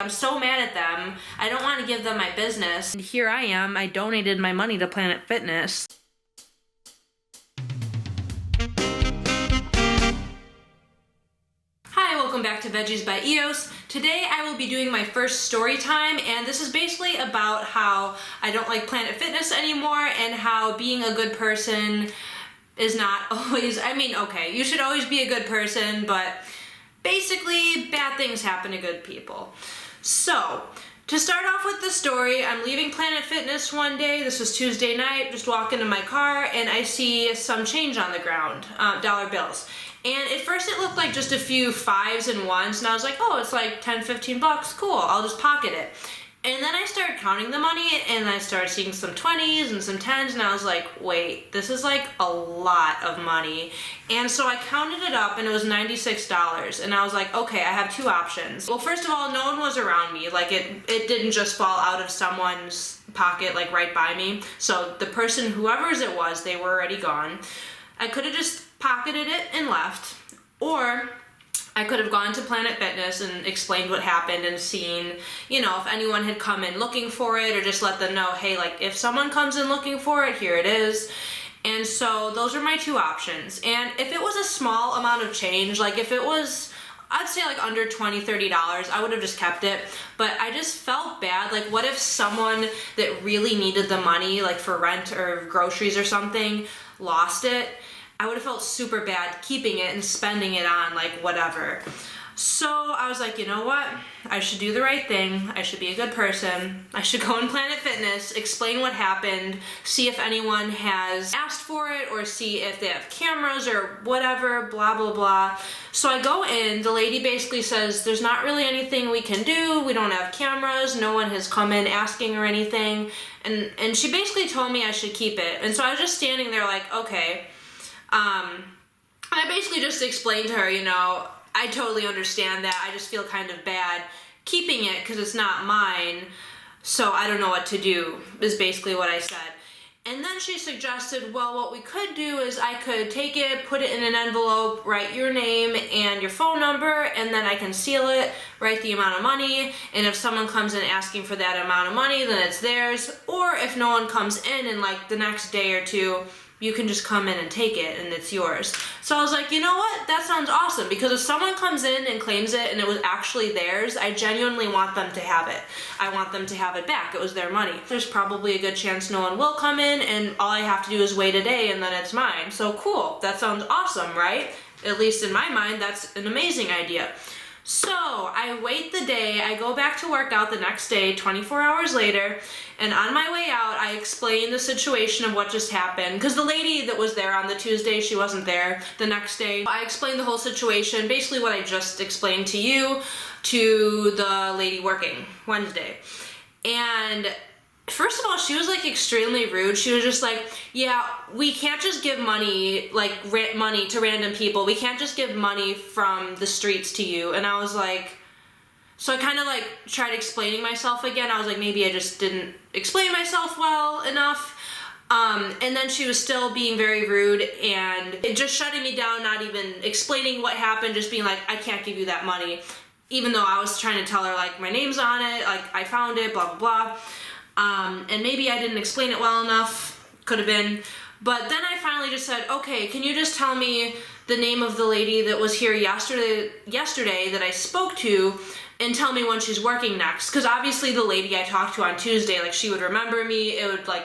I'm so mad at them. I don't want to give them my business. And here I am, I donated my money to Planet Fitness. Hi, welcome back to Veggies by EOS. Today I will be doing my first story time, and this is basically about how I don't like Planet Fitness anymore and how being a good person is not always, okay, you should always be a good person, but basically bad things happen to good people. So, to start off with the story, I'm leaving Planet Fitness one day. This was Tuesday night, just walking to my car, and I see some change on the ground, dollar bills. And at first it looked like just a few 5s and 1s, and I was like, oh, it's like 10, 15 bucks, cool, I'll just pocket it. And then I started counting the money, and I started seeing some 20s and some 10s, and I was like, wait, this is like a lot of money. And so I counted it up, and it was $96, and I was like, okay, I have two options. Well, first of all, no one was around me. Like, it didn't just fall out of someone's pocket, like, right by me. So the person, whoever's it was, they were already gone. I could have just pocketed it and left, or I could have gone to Planet Fitness and explained what happened and seen, if anyone had come in looking for it, or just let them know, hey, like, if someone comes in looking for it, here it is. And so those are my two options. And if it was a small amount of change, like if it was, I'd say like under $20, $30, I would have just kept it. But I just felt bad. Like, what if someone that really needed the money, like for rent or groceries or something, lost it? I would have felt super bad keeping it and spending it on like whatever. So I was like, you know what? I should do the right thing. I should be a good person. I should go in Planet Fitness, explain what happened, see if anyone has asked for it, or see if they have cameras or whatever, blah, blah, blah. So I go in, the lady basically says, there's not really anything we can do. We don't have cameras. No one has come in asking or anything. And she basically told me I should keep it. And so I was just standing there like, okay. I basically just explained to her, I totally understand that. I just feel kind of bad keeping it because it's not mine, so I don't know what to do, is basically what I said. And then she suggested, well, what we could do is I could take it, put it in an envelope, write your name and your phone number, and then I can seal it, write the amount of money, and if someone comes in asking for that amount of money, then it's theirs. Or if no one comes in like the next day or two, you can just come in and take it and it's yours. So I was like, you know what? That sounds awesome, because if someone comes in and claims it and it was actually theirs, I genuinely want them to have it. I want them to have it back. It was their money. There's probably a good chance no one will come in, and all I have to do is wait a day and then it's mine. So cool. That sounds awesome, right? At least in my mind, that's an amazing idea. So I wait the day, I go back to work out the next day, 24 hours later, and on my way out, I explain the situation of what just happened, because the lady that was there on the Tuesday, she wasn't there the next day. I explained the whole situation, basically what I just explained to you, to the lady working Wednesday. And first of all, she was like extremely rude. She was just like, yeah, we can't just give money, like money to random people. We can't just give money from the streets to you. And I was like, so I kind of like tried explaining myself again. I was like, maybe I just didn't explain myself well enough. And then she was still being very rude and just shutting me down, not even explaining what happened, just being like, I can't give you that money. Even though I was trying to tell her like my name's on it, like I found it, blah, blah, blah. And maybe I didn't explain it well enough, could have been. But then I finally just said, okay, can you just tell me the name of the lady that was here yesterday that I spoke to, and tell me when she's working next? Because obviously the lady I talked to on Tuesday, like, she would remember me, it would, like,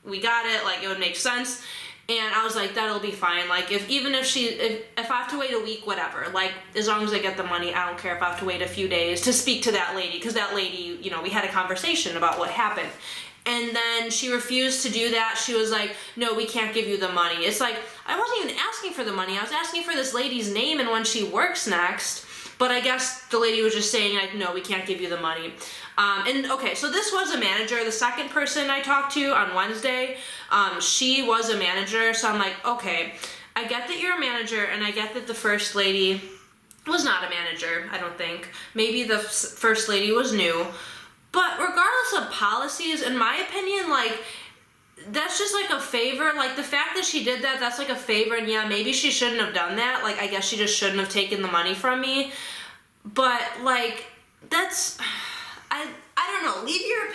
we got it, like, it would make sense. And I was like, that'll be fine. Like, if I have to wait a week, whatever. Like, as long as I get the money, I don't care if I have to wait a few days to speak to that lady. Because that lady, we had a conversation about what happened. And then she refused to do that. She was like, no, we can't give you the money. It's like, I wasn't even asking for the money. I was asking for this lady's name and when she works next. But I guess the lady was just saying, like, no, we can't give you the money. And okay, so this was a manager. The second person I talked to on Wednesday, she was a manager. So I'm like, okay, I get that you're a manager, and I get that the first lady was not a manager, I don't think. Maybe the first lady was new. But regardless of policies, in my opinion, like, that's just like a favor. Like, the fact that she did that, that's like a favor. And yeah, maybe she shouldn't have done that. Like, I guess she just shouldn't have taken the money from me. But like, that's,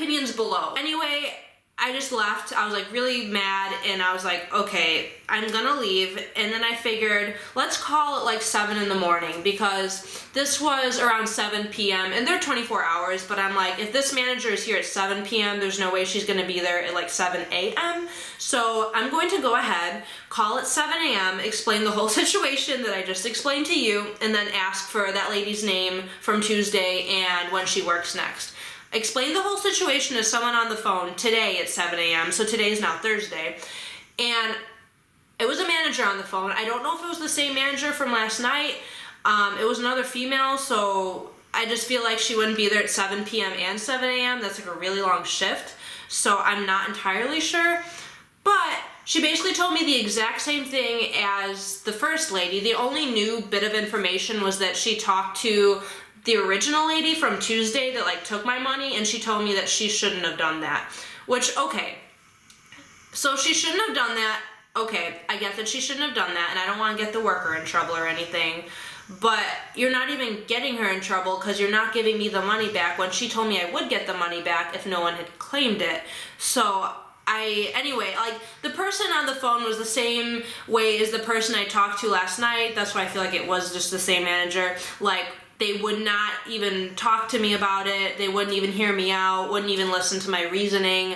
opinions below. Anyway, I just left. I was like really mad, and I was like, okay, I'm gonna leave. And then I figured, let's call it like 7 in the morning, because this was around 7 p.m. and they're 24 hours, but I'm like, if this manager is here at 7 p.m., there's no way she's gonna be there at like 7 a.m. So I'm going to go ahead, call at 7 a.m., explain the whole situation that I just explained to you, and then ask for that lady's name from Tuesday and when she works next. Explain the whole situation to someone on the phone today at 7 a.m. So today is now Thursday. And it was a manager on the phone. I don't know if it was the same manager from last night. It was another female, so I just feel like she wouldn't be there at 7 p.m. and 7 a.m. That's like a really long shift. So I'm not entirely sure. But she basically told me the exact same thing as the first lady. The only new bit of information was that she talked to the original lady from Tuesday that like took my money, and she told me that she shouldn't have done that. Which, okay, so she shouldn't have done that. Okay, I get that she shouldn't have done that, and I don't want to get the worker in trouble or anything, but you're not even getting her in trouble because you're not giving me the money back when she told me I would get the money back if no one had claimed it. So anyway, like, the person on the phone was the same way as the person I talked to last night. That's why I feel like it was just the same manager. Like, they would not even talk to me about it. They wouldn't even hear me out, wouldn't even listen to my reasoning.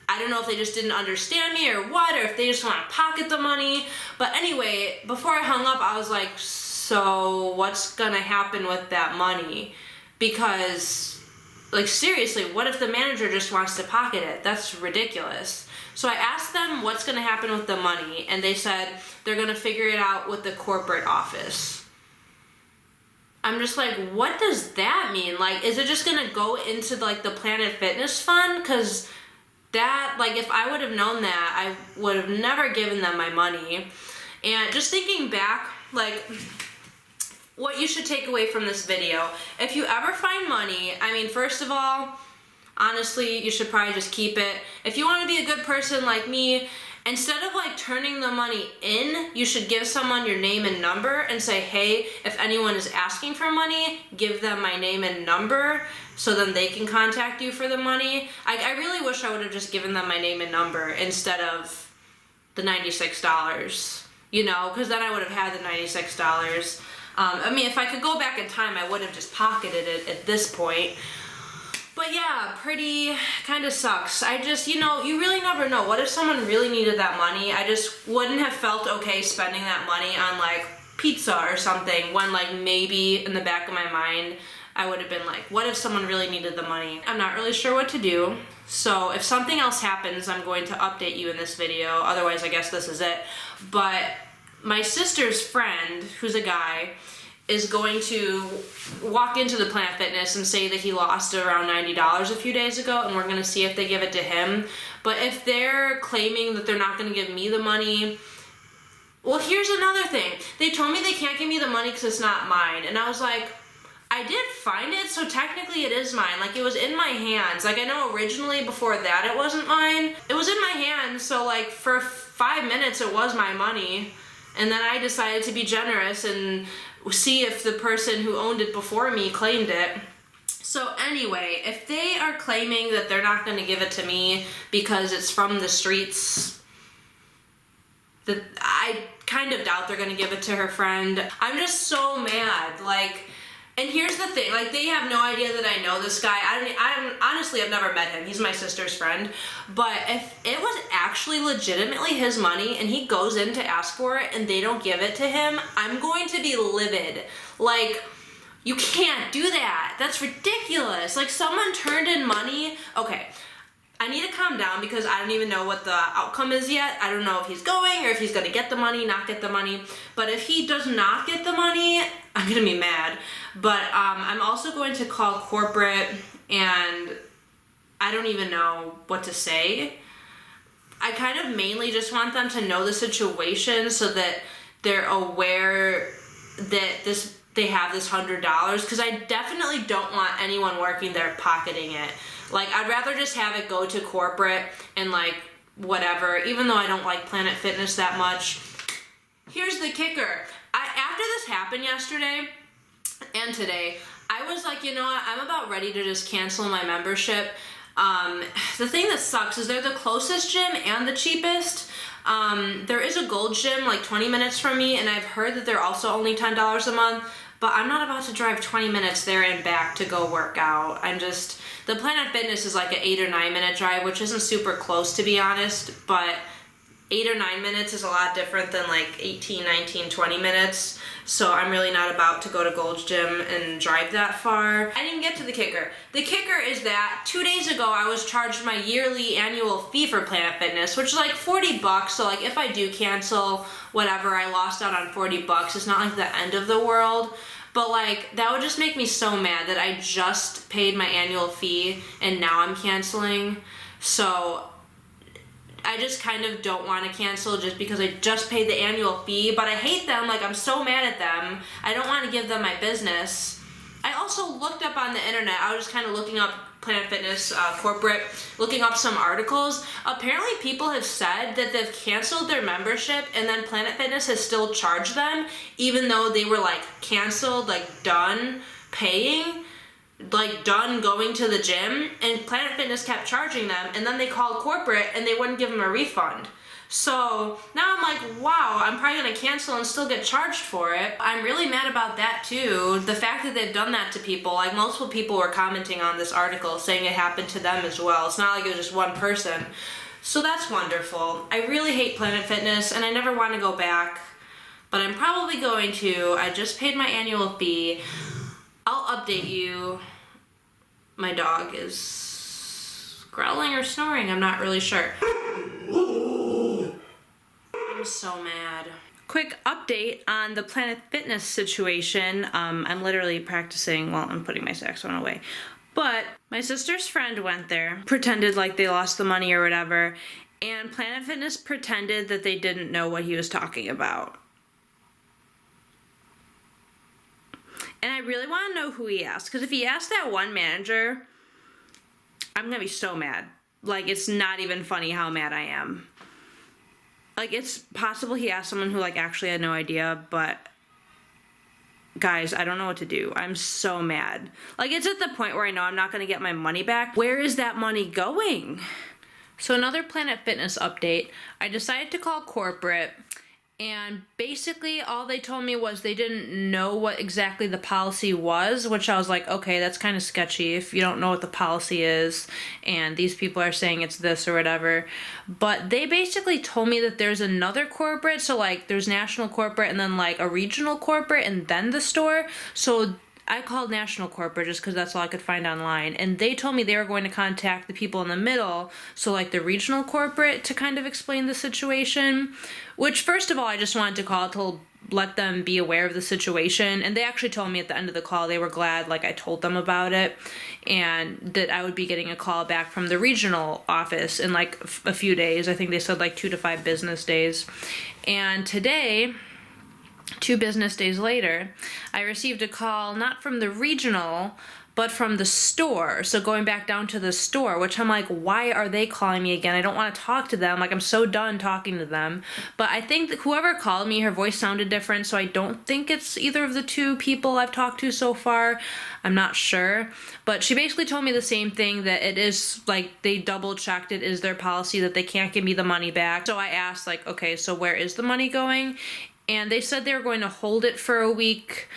I don't know if they just didn't understand me or what, or if they just want to pocket the money. But anyway, before I hung up, I was like, so what's gonna happen with that money? Because, like, seriously, what if the manager just wants to pocket it? That's ridiculous. So I asked them what's gonna happen with the money, and they said they're gonna figure it out with the corporate office. I'm just like, what does that mean? Like, is it just gonna go into like the Planet Fitness fund? Because that, like, if I would have known that, I would have never given them my money. And just thinking back, like, what you should take away from this video, if you ever find money, I mean, first of all, honestly, you should probably just keep it. If you want to be a good person like me, instead of like turning the money in, you should give someone your name and number and say, hey, if anyone is asking for money, give them my name and number so then they can contact you for the money. I really wish I would have just given them my name and number instead of the $96, you know, because then I would have had the $96. I mean, if I could go back in time, I would have just pocketed it at this point. But yeah, pretty kind of sucks. I just, you know, you really never know. What if someone really needed that money? I just wouldn't have felt okay spending that money on like pizza or something when like maybe in the back of my mind I would have been like, what if someone really needed the money? I'm not really sure what to do. So if something else happens, I'm going to update you in this video. Otherwise, I guess this is it. But my sister's friend, who's a guy, is going to walk into the Planet Fitness and say that he lost around $90 a few days ago, and we're gonna see if they give it to him. But if they're claiming that they're not gonna give me the money, well, here's another thing. They told me they can't give me the money because it's not mine, and I was like, I did find it, so technically it is mine. Like, it was in my hands. Like, I know originally before that it wasn't mine. It was in my hands, so like for 5 minutes it was my money, and then I decided to be generous and see if the person who owned it before me claimed it. So anyway, if they are claiming that they're not going to give it to me because it's from the streets, that I kind of doubt they're going to give it to her friend. I'm just so mad. Like, and here's the thing, like, they have no idea that I know this guy. Honestly, I've never met him. He's my sister's friend. But if it was actually legitimately his money and he goes in to ask for it and they don't give it to him, I'm going to be livid. Like, you can't do that. That's ridiculous. Like, someone turned in money. Okay, I need to calm down because I don't even know what the outcome is yet. I don't know if he's going or if he's gonna get the money, not get the money. But if he does not get the money, I'm gonna be mad. But I'm also going to call corporate, and I don't even know what to say. I kind of mainly just want them to know the situation so that they're aware that they have this $100, because I definitely don't want anyone working there pocketing it. Like, I'd rather just have it go to corporate and like whatever, even though I don't like Planet Fitness that much. Here's the kicker. After this happened yesterday and today, I was like, you know what, I'm about ready to just cancel my membership. The thing that sucks is they're the closest gym and the cheapest. There is a Gold Gym like 20 minutes from me, and I've heard that they're also only $10 a month, but I'm not about to drive 20 minutes there and back to go work out. The Planet Fitness is like an 8 or 9 minute drive, which isn't super close to be honest, but 8 or 9 minutes is a lot different than like 18, 19, 20 minutes. So I'm really not about to go to Gold's Gym and drive that far. I didn't get to the kicker. The kicker is that 2 days ago I was charged my yearly annual fee for Planet Fitness, which is like $40. So like if I do cancel, whatever, I lost out on $40. It's not like the end of the world. But like that would just make me so mad that I just paid my annual fee and now I'm canceling. So I just kind of don't want to cancel just because I just paid the annual fee, but I hate them. Like, I'm so mad at them. I don't want to give them my business. I also looked up on the internet. I was just kind of looking up Planet Fitness corporate, looking up some articles. Apparently people have said that they've canceled their membership and then Planet Fitness has still charged them even though they were like canceled, like done paying, like done going to the gym, and Planet Fitness kept charging them, and then they called corporate and they wouldn't give them a refund. So now I'm like, wow, I'm probably gonna cancel and still get charged for it. I'm really mad about that too. The fact that they've done that to people, like multiple people were commenting on this article saying it happened to them as well. It's not like it was just one person. So that's wonderful. I really hate Planet Fitness and I never want to go back, but I'm probably going to. I just paid my annual fee. I'll update you. My dog is growling or snoring, I'm not really sure. I'm so mad. Quick update on the Planet Fitness situation. I'm literally practicing while I'm putting my saxophone away. But my sister's friend went there, pretended like they lost the money or whatever, and Planet Fitness pretended that they didn't know what he was talking about. And I really want to know who he asked, because if he asked that one manager, I'm going to be so mad. Like, it's not even funny how mad I am. Like, it's possible he asked someone who, like, actually had no idea, but guys, I don't know what to do. I'm so mad. Like, it's at the point where I know I'm not going to get my money back. Where is that money going? So another Planet Fitness update. I decided to call corporate. And basically all they told me was they didn't know what exactly the policy was, which I was like, okay, that's kind of sketchy if you don't know what the policy is and these people are saying it's this or whatever. But they basically told me that there's another corporate, so like there's national corporate and then like a regional corporate and then the store. So I called national corporate just because that's all I could find online, and they told me they were going to contact the people in the middle, so like the regional corporate, to kind of explain the situation, which first of all I just wanted to call to let them be aware of the situation, and they actually told me at the end of the call they were glad like I told them about it and that I would be getting a call back from the regional office in like a few days. I think they said like 2 to 5 business days. And today, 2 business days later, I received a call not from the regional, but from the store. So going back down to the store, which I'm like, why are they calling me again? I don't want to talk to them. Like, I'm so done talking to them. But I think that whoever called me, her voice sounded different, so I don't think it's either of the 2 people I've talked to so far. I'm not sure. But she basically told me the same thing, that it is, like, they double-checked it is their policy that they can't give me the money back. So I asked, like, okay, so where is the money going? And they said they were going to hold it for a week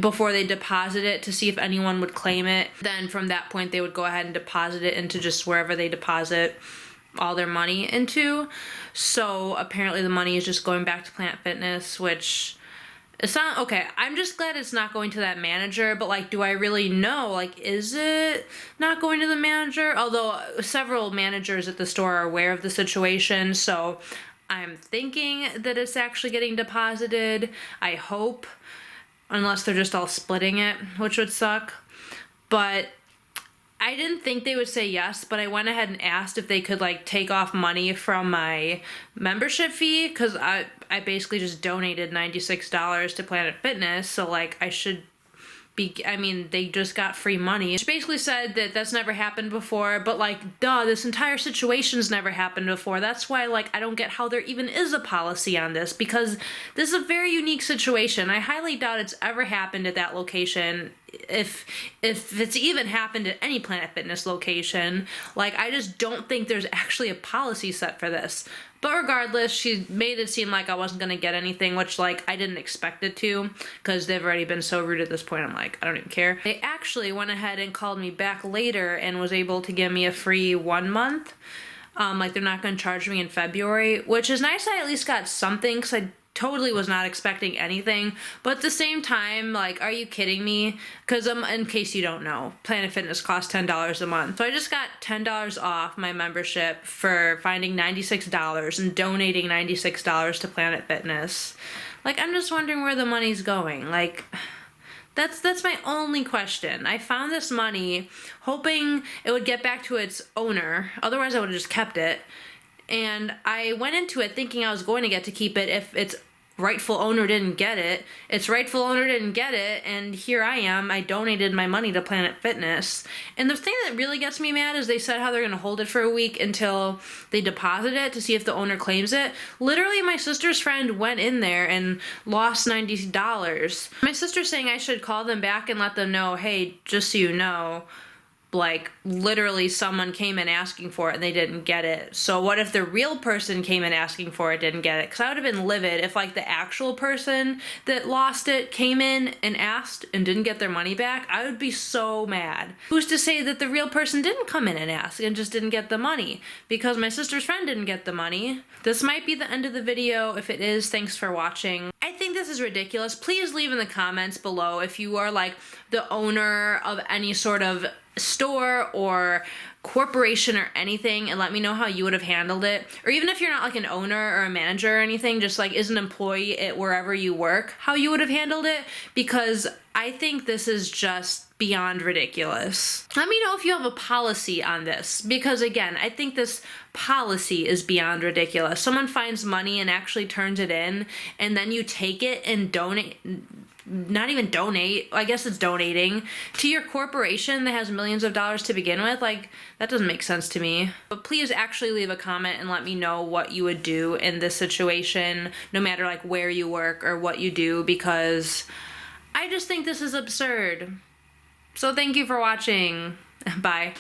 before they deposit it to see if anyone would claim it. Then from that point, they would go ahead and deposit it into just wherever they deposit all their money into. So apparently the money is just going back to Planet Fitness, which it's not, okay, I'm just glad it's not going to that manager, but like, do I really know? Like, is it not going to the manager? Although several managers at the store are aware of the situation, so I'm thinking that it's actually getting deposited. I hope, unless they're just all splitting it, which would suck. But I didn't think they would say yes, but I went ahead and asked if they could like take off money from my membership fee, because I basically just donated $96 to Planet Fitness, so like I should I mean, they just got free money. She basically said that that's never happened before, but like, duh, this entire situation's never happened before. That's why, like, I don't get how there even is a policy on this, because this is a very unique situation. I highly doubt it's ever happened at that location, if it's even happened at any Planet Fitness location. Like, I just don't think there's actually a policy set for this. But regardless, she made it seem like I wasn't going to get anything, which, like, I didn't expect it to, because they've already been so rude at this point. I'm like, I don't even care. They actually went ahead and called me back later and was able to give me a free 1 month. Like, they're not going to charge me in February, which is nice. I at least got something, because I totally was not expecting anything. But at the same time, like, are you kidding me? Because in case you don't know, Planet Fitness costs $10 a month. So I just got $10 off my membership for finding $96 and donating $96 to Planet Fitness. Like, I'm just wondering where the money's going. Like, that's my only question. I found this money hoping it would get back to its owner. Otherwise, I would have just kept it. And I went into it thinking I was going to get to keep it if its rightful owner didn't get it. Its rightful owner didn't get it, and here I am. I donated my money to Planet Fitness. And the thing that really gets me mad is they said how they're going to hold it for a week until they deposit it to see if the owner claims it. Literally, my sister's friend went in there and lost $90. My sister's saying I should call them back and let them know, hey, just so you know, like, literally someone came in asking for it and they didn't get it. So what if the real person came in asking for it, didn't get it? Because I would have been livid if, like, the actual person that lost it came in and asked and didn't get their money back. I would be so mad. Who's to say that the real person didn't come in and ask and just didn't get the money? Because my sister's friend didn't get the money. This might be the end of the video. If it is, thanks for watching. I think this is ridiculous. Please leave in the comments below if you are, like, the owner of any sort of store or corporation or anything, and let me know how you would have handled it. Or even if you're not, like, an owner or a manager or anything, just, like, is an employee at wherever you work, how you would have handled it, because I think this is just beyond ridiculous. Let me know if you have a policy on this, because again, I think this policy is beyond ridiculous. Someone finds money and actually turns it in, and then you take it and donate, not even donate, I guess it's donating to your corporation that has millions of dollars to begin with. Like, that doesn't make sense to me. But please actually leave a comment and let me know what you would do in this situation, no matter, like, where you work or what you do, because I just think this is absurd. So thank you for watching. Bye.